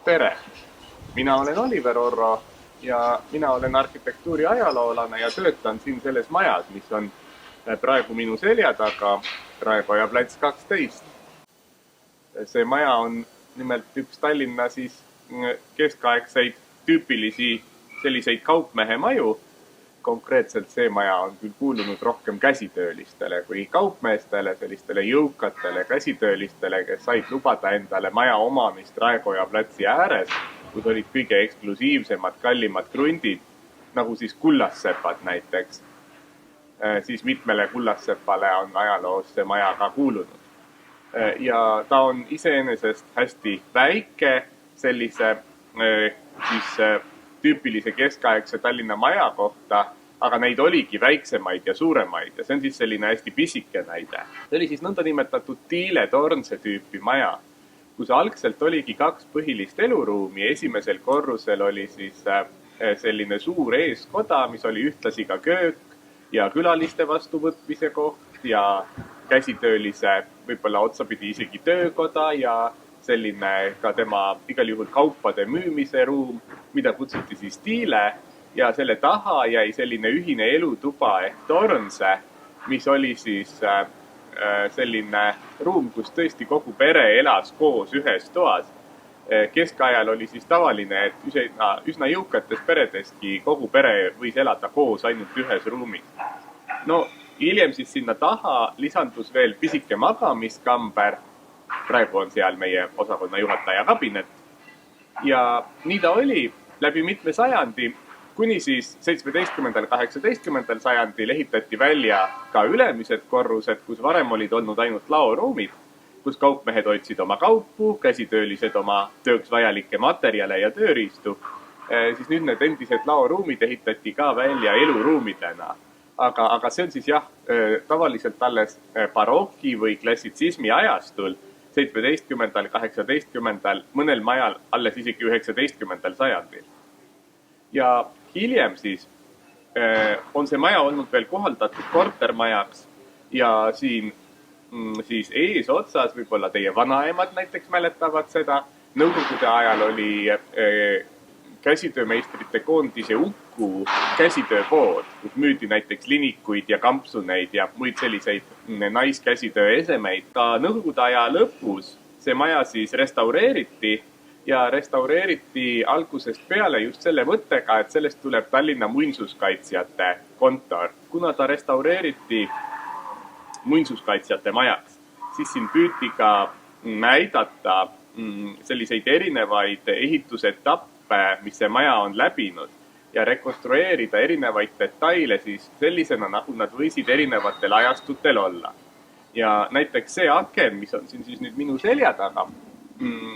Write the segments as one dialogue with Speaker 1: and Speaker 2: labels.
Speaker 1: tere! Mina olen Oliver Orro ja mina olen arhitektuuri ajaloolane ja töötan siin selles majas, mis on praegu minu selja taga, Raekoja plats 12. See maja on nimelt üks Tallinna keskaegseid tüüpilisi selliseid kaupmehe maju. Konkreetselt see maja on küll kuulunud rohkem käsitöölistele kui kaupmeestele, sellistele jõukatele käsitöölistele, kes said lubada endale maja omamist Raekoja platsi ääres, kus olid kõige eksklusiivsemad, kallimad krundid, nagu siis kullassepad näiteks. Siis mitmele kullassepale on ajaloos see maja ka kuulunud. Ja ta on iseenesest hästi väike sellise tüüpilise keskaegse Tallinna maja kohta, aga neid oligi väiksemaid ja suuremaid ja see on siis selline hästi pisike näide. See oli siis nõndanimetatud Tiile Tornse tüüpi maja, kus algselt oligi kaks põhilist eluruumi. Esimesel korrusel oli siis selline suur eeskoda, mis oli ühtlasi ka köök ja külaliste vastuvõtmise koht ja käsitöölise võib-olla otsapidi isegi töökoda ja selline ka tema igal juhul kaupade müümise ruum, mida kutsuti siis Tiile ja selle taha jäi selline ühine elutuba ehk Tornse, mis oli siis selline ruum, kus tõesti kogu pere elas koos ühes toas. Keskajal oli siis tavaline, et üsna jõukates peredeski kogu pere võis elada koos ainult ühes ruumis. No, hiljem siis sinna taha lisandus veel pisike magamiskamber. Praegu on seal meie osakonna juhataja kabinet. Ja nii ta oli läbi mitme sajandi, kuni siis 17.–18. sajandil ehitati välja ka ülemised korrused, kus varem olid olnud ainult laoruumid, kus kaupmehed hoidsid oma kaupu, käsitöölised oma tööks vajalikke materjale ja tööriistu. Siis nüüd need endised laoruumid ehitati ka välja eluruumidena. Aga see on siis tavaliselt alles baroki või klassitsismi ajastul, 17., 18., mõnel majal alles isegi 19. sajandil. Ja hiljem siis on see maja olnud veel kohaldatud kortermajaks ja siin siis eesotsas, võib-olla teie vanaemad näiteks mäletavad seda, nõukogude ajal oli käsitöömeistrite koondise Uku käsitööpood, kus müüdi näiteks linikuid ja kampsuneid ja muid selliseid naiskäsitöö esemeid. Ka nõukogude aja lõpus see maja siis restaureeriti ja restaureeriti algusest peale just selle mõttega, et sellest tuleb Tallinna muinsuskaitsjate kontor. Kuna ta restaureeriti muinsuskaitsjate majaks, siis siin püüti ka näidata selliseid erinevaid ehitusetappe, mis see maja on läbinud ja rekonstrueerida erinevaid detaile siis sellisena, nagu nad võisid erinevatel ajastutel olla. Ja näiteks see aken, mis on siin siis nüüd minu selja taga,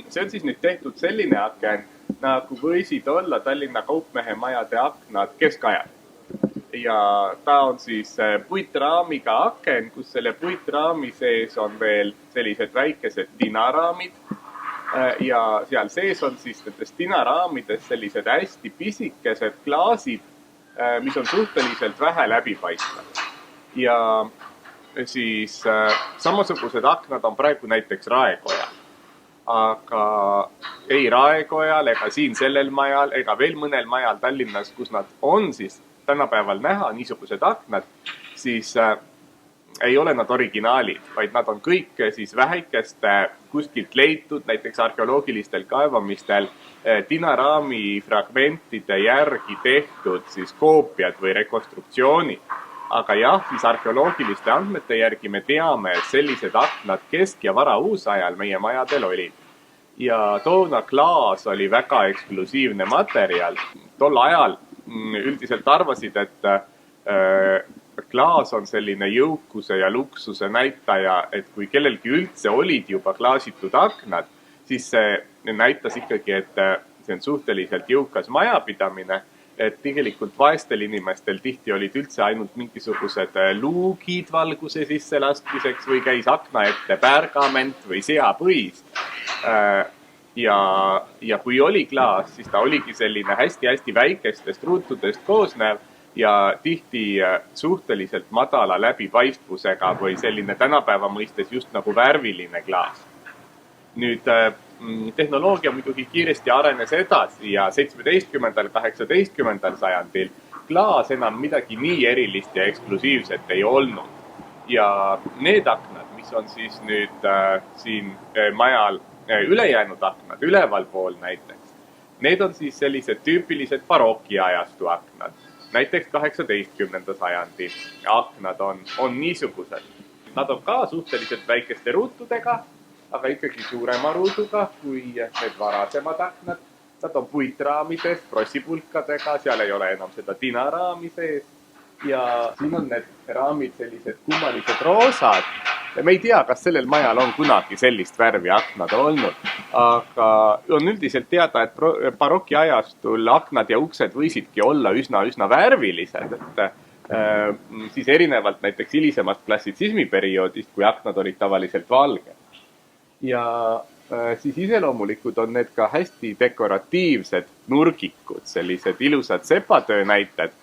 Speaker 1: see on siis nüüd tehtud selline aken, nagu võisid olla Tallinna kaupmehe majade aknad keskajal. Ja ta on siis puitraamiga aken, kus selle puitraami sees on veel sellised väikesed tinaraamid. Ja seal sees on siis nendest tinaraamides sellised hästi pisikesed klaasid, mis on suhteliselt vähe läbipaistvad. Ja siis samasugused aknad on praegu näiteks Raekojal. Aga ei Raekojal ega siin sellel majal ega veel mõnel majal Tallinnas, kus nad on siis tänapäeval näha niisugused aknad, siis ei ole nad originaalid, vaid nad on kõik siis väikeste kuskilt leitud, näiteks arheoloogilistel kaevamistel tinaraami fragmentide järgi tehtud siis koopiad või rekonstruktsioonid. Aga siis arheoloogiliste andmete järgi me teame, et sellised aknad kesk- ja varauusajal meie majadel olid. Ja toona klaas oli väga eksklusiivne materjal. Tol ajal üldiselt arvasid, et klaas on selline jõukuse ja luksuse näitaja, et kui kellelgi üldse olid juba klaasitud aknad, siis see näitas ikkagi, et see on suhteliselt jõukas majapidamine, et tegelikult vaestel inimestel tihti olid üldse ainult mingisugused luugid valguse sisse laskmiseks või käis akna ette pärgament või seapõis. Ja kui oli klaas, siis ta oligi selline hästi-hästi väikestest ruutudest koosnev ja tihti suhteliselt madala läbipaistvusega või selline tänapäeva mõistes just nagu värviline klaas. Nüüd tehnoloogia muidugi kiiresti arenes edasi ja 17. 18. sajandil klaas enam midagi nii erilist ja eksklusiivset ei olnud. Ja need aknad, mis on siis nüüd siin majal ülejäänud aknad, üleval pool näiteks, need on siis sellised tüüpilised barokiajastu aknad. Näiteks 18. sajandi aknad on niisugused. Nad on ka suhteliselt väikeste ruutudega, aga ikkagi suurema ruuduga kui need varasemad aknad. Nad on puitraamides, prossipulkadega, seal ei ole enam seda tinaraami sees. Ja siin on need raamid sellised kummalised roosad. Me ei tea, kas sellel majal on kunagi sellist värvi aknad olnud, aga on üldiselt teada, et barokiajastul aknad ja uksed võisidki olla üsna värvilised, et siis erinevalt näiteks hilisemast klassitsismi perioodist, kui aknad olid tavaliselt valged. Ja siis iseloomulikud on need ka hästi dekoratiivsed nurgikud, sellised ilusad sepatöö näited,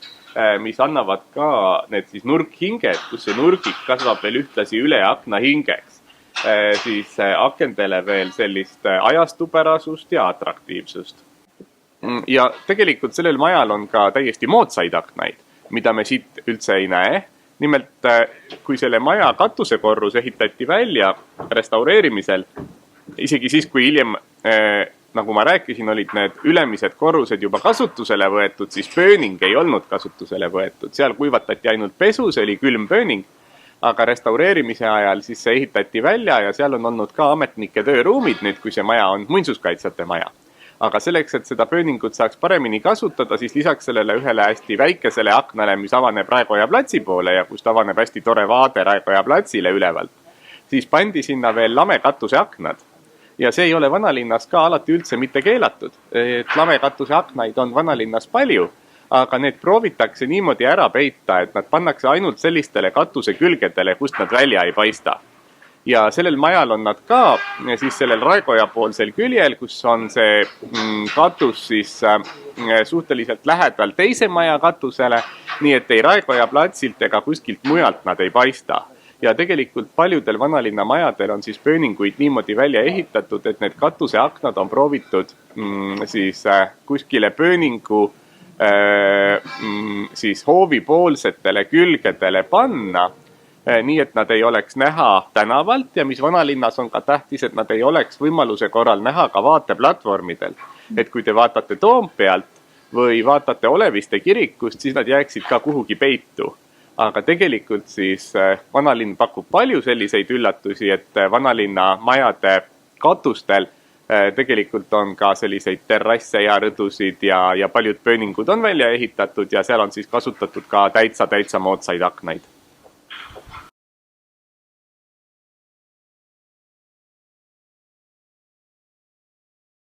Speaker 1: mis annavad ka need siis nurkhinged, kus see nurgik kasvab veel ühtlasi üle akna hingeks, siis akendele veel sellist ajastupärasust ja atraktiivsust. Ja tegelikult sellel majal on ka täiesti moodsaid aknaid, mida me siit üldse ei näe. Nimelt, kui selle maja katusekorrus ehitati välja restaureerimisel, isegi siis, kui hiljem, nagu ma rääkisin, olid need ülemised korrused juba kasutusele võetud, siis pööning ei olnud kasutusele võetud. Seal kuivatati ainult pesu, see oli külm pööning, aga restaureerimise ajal siis see ehitati välja ja seal on olnud ka ametnike tööruumid nüüd, kui see maja on muinsuskaitsjate maja. Aga selleks, et seda pööningut saaks paremini kasutada, siis lisaks sellele ühele hästi väikesele aknale, mis avaneb Raekoja platsi poole ja kust avaneb hästi tore vaade Raekoja platsile ülevalt, siis pandi sinna veel lamekatuse aknad. Ja see ei ole vanalinnas ka alati üldse mitte keelatud. Lamekatuse aknaid on vanalinnas palju, aga need proovitakse niimoodi ära peita, et nad pannakse ainult sellistele katuse külgedele, kust nad välja ei paista. Ja sellel majal on nad ka siis sellel Raekoja poolsel küljel, kus on see katus siis suhteliselt lähedal teise maja katusele, nii et ei Raekoja platsilt ega kuskilt mujalt nad ei paista. Ja tegelikult paljudel vanalinna majadel on siis pööninguid niimoodi välja ehitatud, et need katuseaknad on proovitud siis kuskile pööningu siis hoovipoolsetele külgedele panna, nii et nad ei oleks näha tänavalt ja mis vanalinnas on ka tähtis, et nad ei oleks võimaluse korral näha ka vaateplatvormidel. Et kui te vaatate Toompealt või vaatate Oleviste kirikust, siis nad jääksid ka kuhugi peitu. Aga tegelikult siis vanalinn pakub palju selliseid üllatusi, et vanalinna majade katustel tegelikult on ka selliseid terrasse ja rõdusid ja paljud pööningud on välja ehitatud ja seal on siis kasutatud ka täitsa moodsaid aknaid.